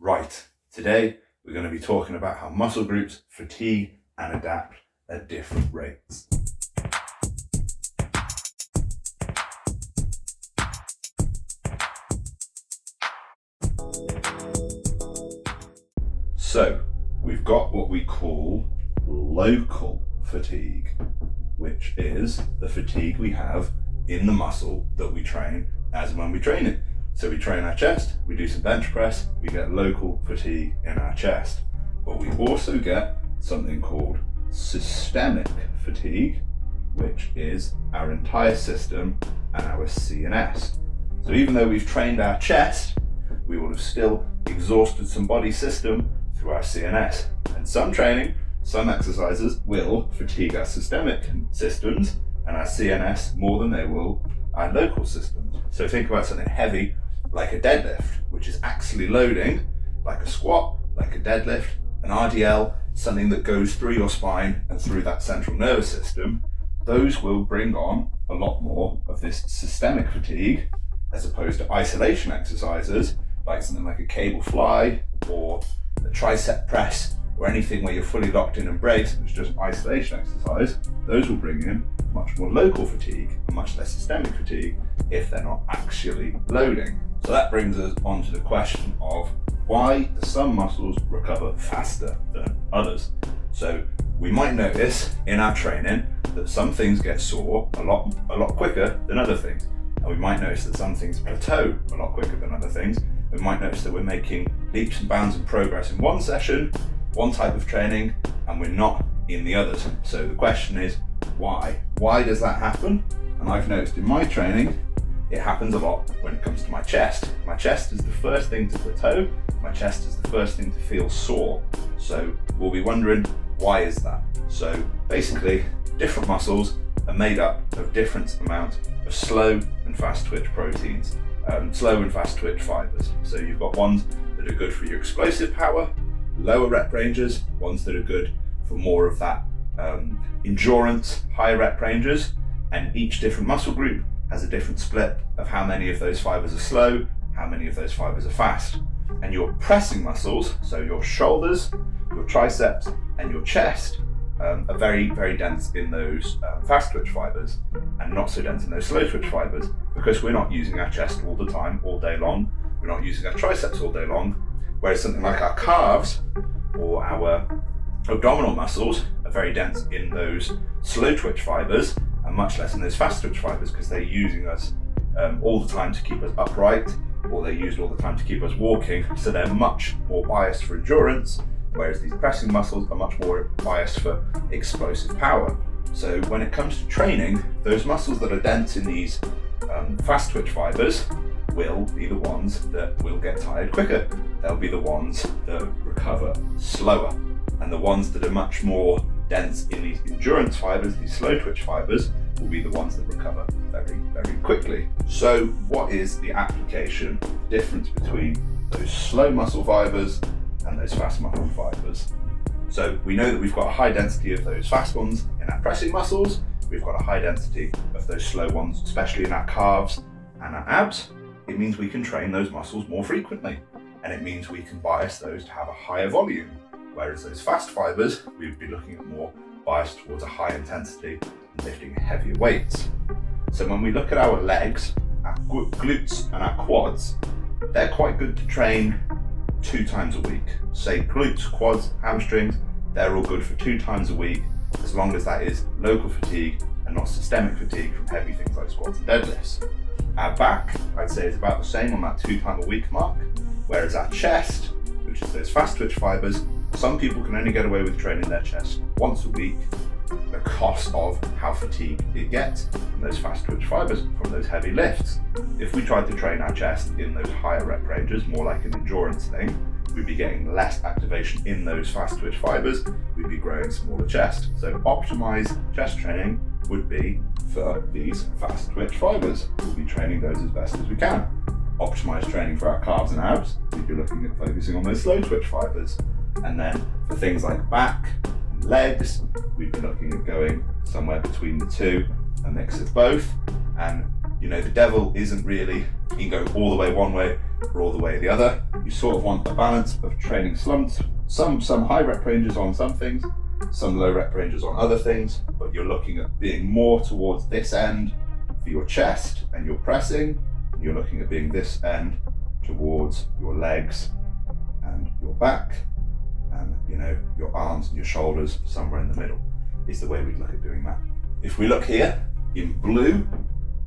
Right, today we're going to be talking about how muscle groups fatigue and adapt at different rates. So, we've got what we call local fatigue, which is the fatigue we have in the muscle that we train as and when we train it. So we train our chest, we do some bench press, we get local fatigue in our chest. But we also get something called systemic fatigue, which is our entire system and our CNS. So even though we've trained our chest, we will have still exhausted some body system through our CNS. And some training, some exercises will fatigue our systemic systems and our CNS more than they will our local systems. So think about something heavy like a deadlift, which is actually loading, like a squat, like a deadlift, an RDL, something that goes through your spine and through that central nervous system. Those will bring on a lot more of this systemic fatigue as opposed to isolation exercises like something like a cable fly or a tricep press or anything where you're fully locked in and braced and it's just an isolation exercise. Those will bring in much more local fatigue and much less systemic fatigue if they're not actually loading. So that brings us on to the question of why do some muscles recover faster than others? So we might notice in our training that some things get sore a lot quicker than other things. And we might notice that some things plateau a lot quicker than other things. We might notice that we're making leaps and bounds and progress in one session, one type of training, and we're not in the others. So the question is, why? Why does that happen? And I've noticed in my training, it happens a lot when it comes to my chest. My chest is the first thing to plateau. My chest is the first thing to feel sore. So we'll be wondering, why is that? So basically, different muscles are made up of different amounts of slow and fast twitch proteins, slow and fast twitch fibers. So you've got ones that are good for your explosive power, lower rep ranges, ones that are good for more of that endurance, higher rep ranges, and each different muscle group has a different split of how many of those fibers are slow, how many of those fibers are fast. And your pressing muscles, so your shoulders, your triceps, and your chest, are very, very dense in those fast twitch fibers and not so dense in those slow twitch fibers because we're not using our chest all the time, all day long. We're not using our triceps all day long. Whereas something like our calves or our abdominal muscles are very dense in those slow twitch fibers and much less in those fast twitch fibers because they're using us all the time to keep us upright, or they're used all the time to keep us walking. So they're much more biased for endurance, whereas these pressing muscles are much more biased for explosive power. So when it comes to training, those muscles that are dense in these fast twitch fibers will be the ones that will get tired quicker. They'll be the ones that recover slower. And the ones that are much more dense in these endurance fibers, these slow twitch fibers, will be the ones that recover very, very quickly. So what is the application difference between those slow muscle fibers and those fast muscle fibers? So we know that we've got a high density of those fast ones in our pressing muscles. We've got a high density of those slow ones, especially in our calves and our abs. It means we can train those muscles more frequently, and it means we can bias those to have a higher volume. Whereas those fast fibers, we would be looking at more bias towards a high intensity and lifting heavier weights. So when we look at our legs, our glutes and our quads, they're quite good to train 2 times a week. Say glutes, quads, hamstrings, they're all good for 2 times a week, as long as that is local fatigue and not systemic fatigue from heavy things like squats and deadlifts. Our back, I'd say, is about the same on that 2 time a week mark, whereas our chest, which is those fast twitch fibers, some people can only get away with training their chest once a week because of how fatigued it gets from those fast twitch fibers from those heavy lifts. If we tried to train our chest in those higher rep ranges, more like an endurance thing, we'd be getting less activation in those fast twitch fibers, we'd be growing smaller chest. So optimized chest training would be for these fast twitch fibers. We'll be training those as best as we can. Optimized training for our calves and abs, we'd be looking at focusing on those slow twitch fibers. And then for things like back and legs, we'd be looking at going somewhere between the two, a mix of both. And you know, the devil isn't really, you can go all the way one way or all the way the other. You sort of want a balance of training slumps, some high rep ranges on some things, some low rep ranges on other things, but you're looking at being more towards this end for your chest and your pressing, and you're looking at being this end towards your legs and your back, and your arms and your shoulders somewhere in the middle is the way we'd look at doing that. If we look here in blue,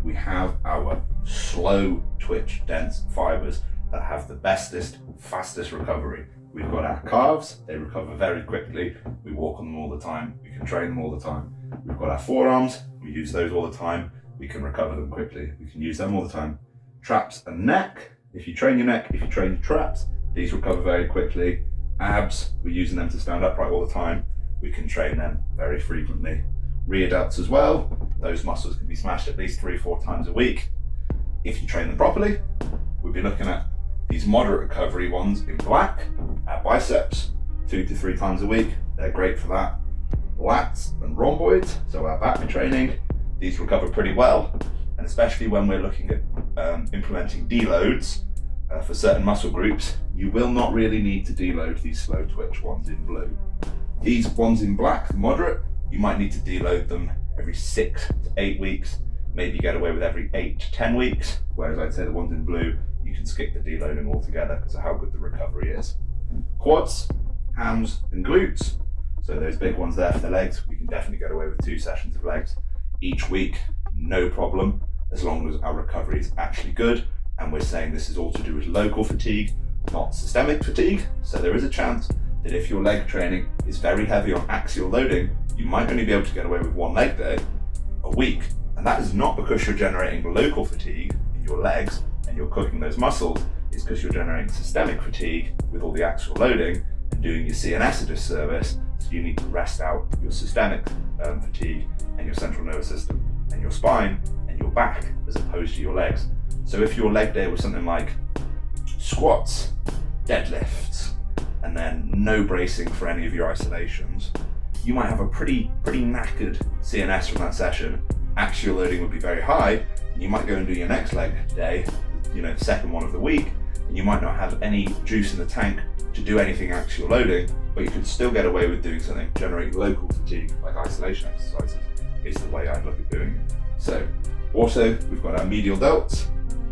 we have our slow twitch dense fibers that have the bestest, fastest recovery. We've got our calves, they recover very quickly. We walk on them all the time. We can train them all the time. We've got our forearms, we use those all the time. We can recover them quickly. We can use them all the time. Traps and neck, if you train your neck, if you train your traps, these recover very quickly. Abs, we're using them to stand upright all the time. We can train them very frequently. Rear delts as well. Those muscles can be smashed at least 3-4 times a week. If you train them properly, we'll be looking at these moderate recovery ones in black. Our biceps, 2 to 3 times a week. They're great for that. Lats and rhomboids, so our back training, these recover pretty well. And especially when we're looking at implementing deloads for certain muscle groups, you will not really need to deload these slow twitch ones in blue. These ones in black, moderate, you might need to deload them every 6 to 8 weeks, maybe get away with every 8 to 10 weeks, whereas I'd say the ones in blue, you can skip the deloading altogether because of how good the recovery is. Quads, hams and glutes, so those big ones there for the legs, we can definitely get away with 2 sessions of legs each week, no problem, as long as our recovery is actually good. And we're saying this is all to do with local fatigue, not systemic fatigue. So there is a chance that if your leg training is very heavy on axial loading, you might only be able to get away with 1 leg day a week. And that is not because you're generating local fatigue in your legs and you're cooking those muscles, it's because you're generating systemic fatigue with all the axial loading and doing your CNS a disservice. So you need to rest out your systemic fatigue and your central nervous system and your spine and your back as opposed to your legs. So if your leg day was something like squats, deadlifts, and then no bracing for any of your isolations, you might have a pretty knackered CNS from that session. Axial loading would be very high, and you might go and do your next leg day, the second one of the week, and you might not have any juice in the tank to do anything axial loading, but you could still get away with doing something, generating local fatigue, like isolation exercises, is the way I'd look at doing it. So, also, we've got our medial delts,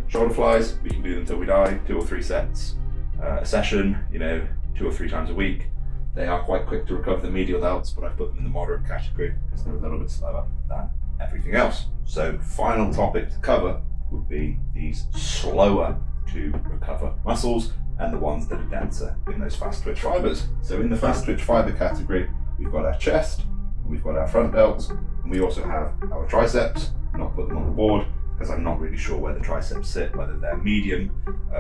shoulder flies, we can do them till we die, 2 or 3 sets a session, 2 or 3 times a week. They are quite quick to recover the medial delts, but I've put them in the moderate category because they're a little bit slower than everything else. So final topic to cover would be these slower to recover muscles and the ones that are denser in those fast twitch fibers. So in the fast twitch fiber category, we've got our chest, we've got our front delts, and we also have our triceps. I've not put them on the board because I'm not really sure where the triceps sit, whether they're medium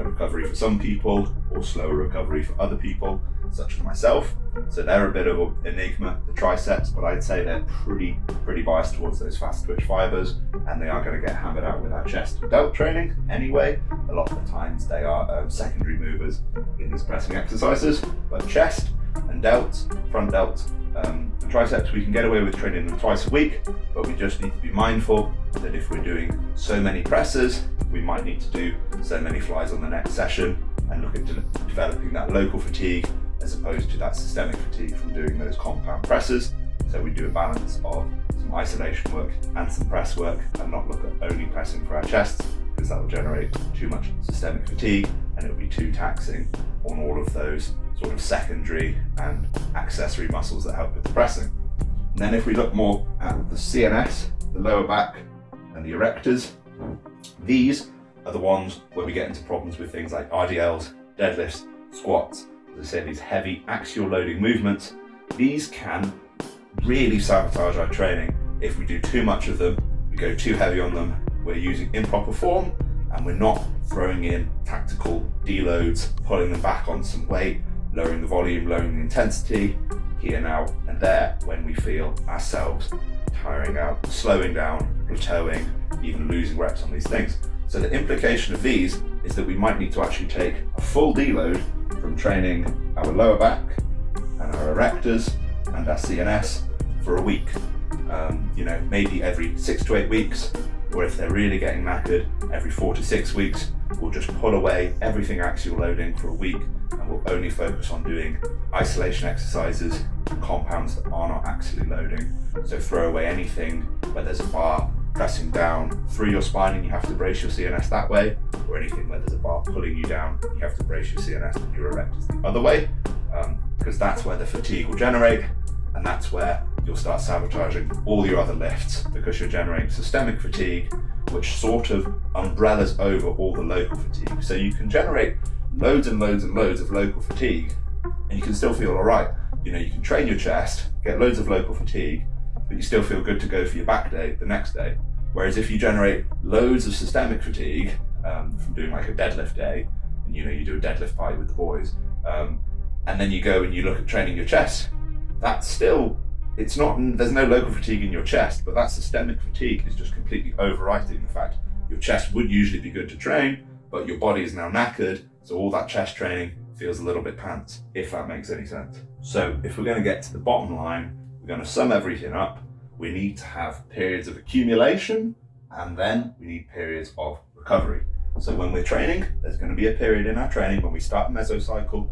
recovery for some people or slower recovery for other people, such as myself. So they're a bit of an enigma, the triceps, but I'd say they're pretty biased towards those fast twitch fibers, and they are going to get hammered out with our chest and delt training anyway. A lot of the times they are secondary movers in these pressing exercises, but chest and delts, front delts, and triceps, we can get away with training them twice a week, but we just need to be mindful that if we're doing so many presses, we might need to do so many flies on the next session and look into developing that local fatigue as opposed to that systemic fatigue from doing those compound presses. So we do a balance of some isolation work and some press work and not look at only pressing for our chests, because that will generate too much systemic fatigue and it will be too taxing on all of those sort of secondary and accessory muscles that help with the pressing. And then if we look more at the CNS, the lower back and the erectors, these are the ones where we get into problems with things like RDLs, deadlifts, squats. As I say, these heavy axial loading movements, these can really sabotage our training if we do too much of them, we go too heavy on them, we're using improper form, and we're not throwing in tactical deloads, pulling them back on some weight, lowering the volume, lowering the intensity, here, now, and there, when we feel ourselves tiring out, slowing down, plateauing, even losing reps on these things. So the implication of these is that we might need to actually take a full deload from training our lower back and our erectors and our CNS for a week. Maybe every 6 to 8 weeks, or if they're really getting knackered, every 4 to 6 weeks, we'll just pull away everything axial loading for a week, and we'll only focus on doing isolation exercises and compounds that are not axially loading. So throw away anything where there's a bar pressing down through your spine and you have to brace your CNS that way, or anything where there's a bar pulling you down and you have to brace your CNS and your erectors the other way, because that's where the fatigue will generate, and that's where you'll start sabotaging all your other lifts, because you're generating systemic fatigue, which sort of umbrellas over all the local fatigue. So you can generate loads and loads and loads of local fatigue and you can still feel all right. You know, you can train your chest, get loads of local fatigue, but you still feel good to go for your back day the next day. Whereas if you generate loads of systemic fatigue from doing like a deadlift day, and you know, you do a deadlift party with the boys, and then you go and you look at training your chest, that's still, it's not, there's no local fatigue in your chest, but that systemic fatigue is just completely overwriting the fact your chest would usually be good to train, but your body is now knackered, so all that chest training feels a little bit pants, if that makes any sense. So if we're going to get to the bottom line, we're going to sum everything up. We need to have periods of accumulation, and then we need periods of recovery. So when we're training, there's going to be a period in our training when we start mesocycle,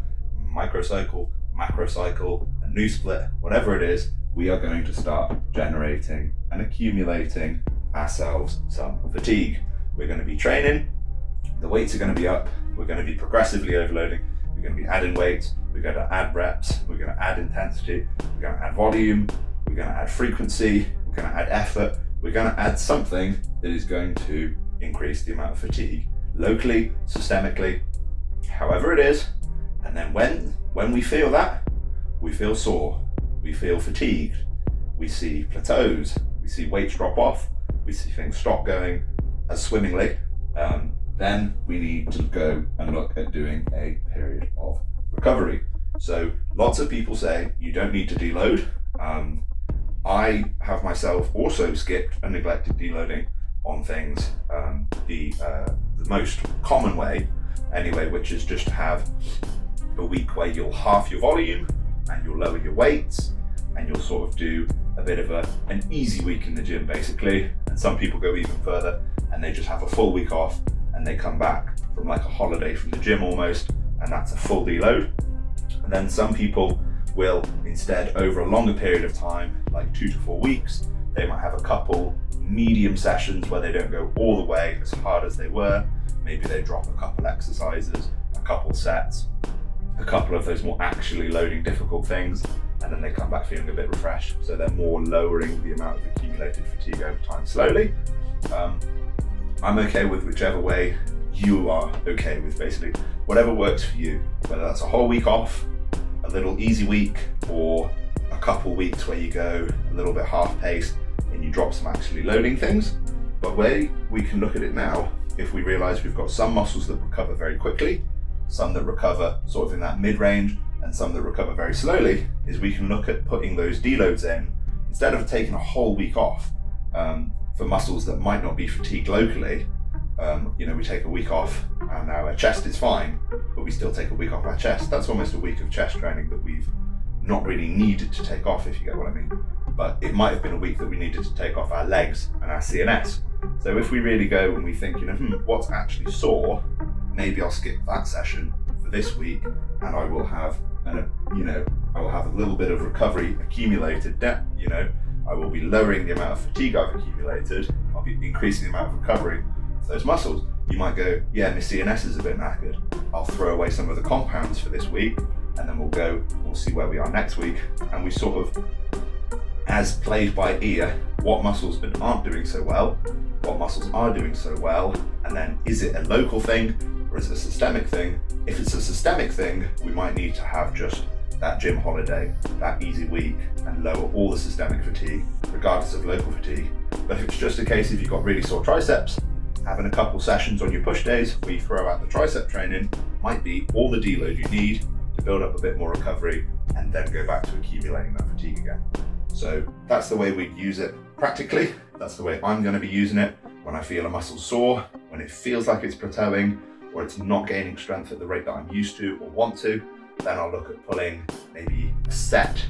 microcycle, macrocycle, a new split, whatever it is, we are going to start generating and accumulating ourselves some fatigue. We're going to be training, the weights are going to be up, we're going to be progressively overloading, we're going to be adding weight, we're going to add reps, we're going to add intensity, we're going to add volume, we're going to add frequency, we're going to add effort, we're going to add something that is going to increase the amount of fatigue locally, systemically, however it is. And then when we feel that, we feel sore, we feel fatigued, we see plateaus, we see weights drop off, we see things stop going as swimmingly, then we need to go and look at doing a period of recovery. So lots of people say you don't need to deload. I have myself also skipped and neglected deloading on things the most common way anyway, which is just to have a week where you'll half your volume and you'll lower your weights and you'll sort of do a bit of an easy week in the gym basically. And some people go even further and they just have a full week off and they come back from like a holiday from the gym almost, and that's a full deload. And then some people will instead, over a longer period of time, like 2 to 4 weeks, they might have a couple medium sessions where they don't go all the way as hard as they were. Maybe they drop a couple exercises, a couple sets, a couple of those more actually loading difficult things, and then they come back feeling a bit refreshed. So they're more lowering the amount of accumulated fatigue over time slowly. I'm okay with whichever way you are okay with, basically. Whatever works for you, whether that's a whole week off, a little easy week, or a couple weeks where you go a little bit half paced and you drop some actually loading things. But where we can look at it now, if we realize we've got some muscles that recover very quickly, some that recover sort of in that mid-range, and some that recover very slowly, is we can look at putting those deloads in instead of taking a whole week off for muscles that might not be fatigued locally. We take a week off and our chest is fine, but we still take a week off our chest. That's almost a week of chest training that we've not really needed to take off, if you get what I mean. But it might have been a week that we needed to take off our legs and our CNS. So if we really go and we think, what's actually sore, maybe I'll skip that session for this week and I will have a little bit of recovery accumulated. I will be lowering the amount of fatigue I've accumulated. I'll be increasing the amount of recovery for those muscles. You might go, yeah, my CNS is a bit knackered. I'll throw away some of the compounds for this week, and then we'll see where we are next week. And we sort of, as played by ear, what muscles aren't doing so well, what muscles are doing so well, and then is it a local thing or is it a systemic thing? If it's a systemic thing, we might need to have just that gym holiday, that easy week, and lower all the systemic fatigue, regardless of local fatigue. But if it's just a case if you've got really sore triceps, having a couple sessions on your push days where you throw out the tricep training might be all the deload you need to build up a bit more recovery and then go back to accumulating that fatigue again. So that's the way we'd use it practically. That's the way I'm going to be using it when I feel a muscle sore, when it feels like it's plateauing or it's not gaining strength at the rate that I'm used to or want to. Then I'll look at pulling maybe a set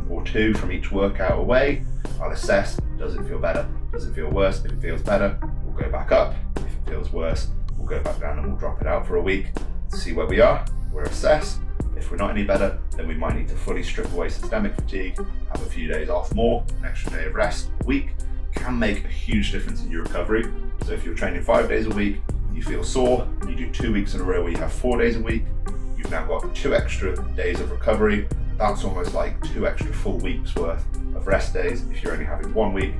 or two from each workout away. I'll assess, does it feel better? Does it feel worse? If it feels better, we'll go back up. If it feels worse, we'll go back down and we'll drop it out for a week, see where we are, we'll assess. If we're not any better, then we might need to fully strip away systemic fatigue, have a few days off more, an extra day of rest a week can make a huge difference in your recovery. So if you're training 5 days a week, you feel sore, you do 2 weeks in a row where you have 4 days a week, you've now got 2 extra days of recovery. That's almost like 2 extra full weeks worth of rest days. If you're only having 1 week,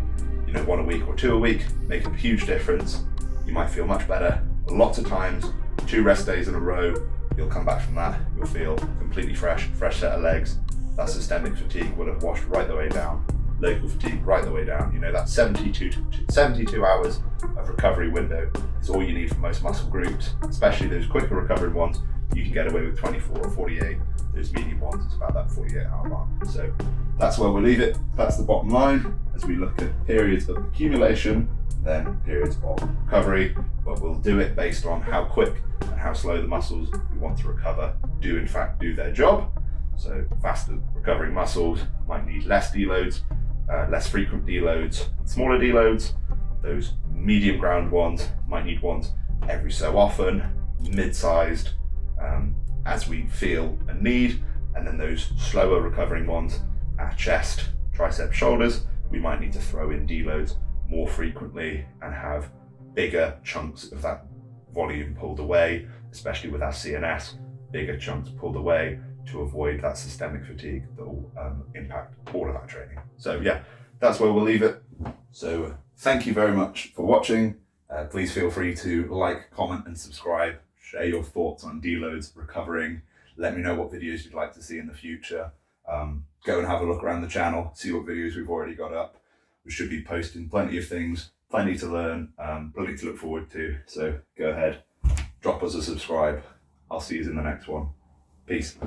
1 a week or 2 a week, make a huge difference. You might feel much better. Lots of times, 2 rest days in a row, you'll come back from that, you'll feel completely fresh set of legs. That systemic fatigue will have washed right the way down. Local fatigue right the way down. That 72 hours of recovery window is all you need for most muscle groups, especially those quicker recovering ones. You can get away with 24 or 48. Those medium ones, it's about that 48-hour mark. So that's where we'll leave it. That's the bottom line as we look at periods of accumulation, then periods of recovery, but we'll do it based on how quick and how slow the muscles we want to recover do in fact do their job. So faster recovering muscles might need less deloads, less frequent deloads, smaller deloads. Those medium ground ones might need ones every so often, mid-sized, as we feel a need. And then those slower recovering ones, our chest, triceps, shoulders, we might need to throw in deloads more frequently and have bigger chunks of that volume pulled away, especially with our CNS, bigger chunks pulled away to avoid that systemic fatigue that will impact all of our training. So yeah, that's where we'll leave it. So thank you very much for watching. Please feel free to like, comment and subscribe. Share your thoughts on deloads, recovering. Let me know what videos you'd like to see in the future. Go and have a look around the channel, see what videos we've already got up. We should be posting plenty of things, plenty to learn, plenty to look forward to. So go ahead, drop us a subscribe. I'll see you in the next one. Peace.